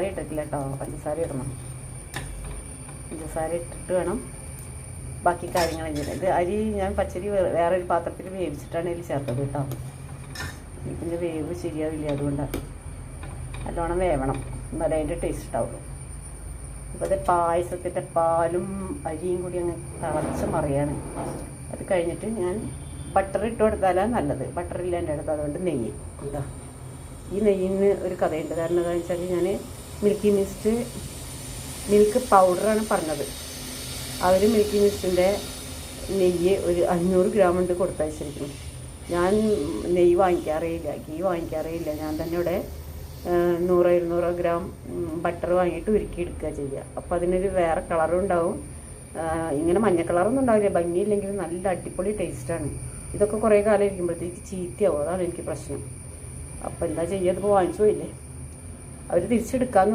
പഞ്ചസാര ഇട്ടിട്ടില്ല കേട്ടോ. പഞ്ചസാര ഇടണം. പഞ്ചസാര ഇട്ടിട്ട് വേണം ബാക്കി കാര്യങ്ങൾ ചെയ്യുന്നത്. ഇത് അരി ഞാൻ പച്ചരി വേറൊരു പാത്രത്തിൽ വേവിച്ചിട്ടാണ് ഇതിൽ ചേർത്തത് കേട്ടോ. ഇതിൻ്റെ വേവ് ശരിയാവില്ല, അതുകൊണ്ടാണ്. നല്ലോണം വേവണം, എന്നാലേ അതിൻ്റെ ടേസ്റ്റ് ഉണ്ടാവുള്ളൂ. അപ്പോൾ അത് പായസത്തിൻ്റെ പാലും അരിയും കൂടി അങ്ങ് തിളച്ച് മറിയാണ്. അത് കഴിഞ്ഞിട്ട് ഞാൻ ബട്ടർ ഇട്ട് കൊടുത്താലാണ് നല്ലത്. ബട്ടറില്ല എൻ്റെ അടുത്ത്, അതുകൊണ്ട് നെയ്യ്. എന്താ ഈ നെയ്യിന് ഒരു കഥയുണ്ട്. കാരണം എന്താണെന്ന് വെച്ചാൽ ഞാൻ മിൽക്ക് പൗഡറാണ് പറഞ്ഞത്. അവർ മിൽക്കി മിസ്റ്റിൻ്റെ നെയ്യ് ഒരു 500 ഗ്രാം കൊണ്ട് കൊടുത്തയച്ചിരിക്കുന്നു. ഞാൻ നെയ്യ് വാങ്ങിക്കാറേയില്ല, ഗീ വാങ്ങിക്കാറേയില്ല. ഞാൻ തന്നെ ഇവിടെ 100-200 ഗ്രാം ബട്ടർ വാങ്ങിയിട്ട് ഉരുക്കിയെടുക്കുക ചെയ്യുക. അപ്പോൾ അതിനൊരു വേറെ കളറും ഉണ്ടാവും. ഇങ്ങനെ മഞ്ഞ കളറൊന്നും ഉണ്ടാവില്ല, ഭംഗിയില്ലെങ്കിലും നല്ല അടിപൊളി ടേസ്റ്റാണ്. ഇതൊക്കെ കുറേ കാലം ഇരിക്കുമ്പോഴത്തേക്ക് ചീത്തയാവും, അതാണ് എനിക്ക് പ്രശ്നം. അപ്പോൾ എന്താ ചെയ്യുക, ഇതിപ്പോൾ വാങ്ങിച്ചു പോയില്ലേ, അവർ തിരിച്ചെടുക്കാമെന്ന്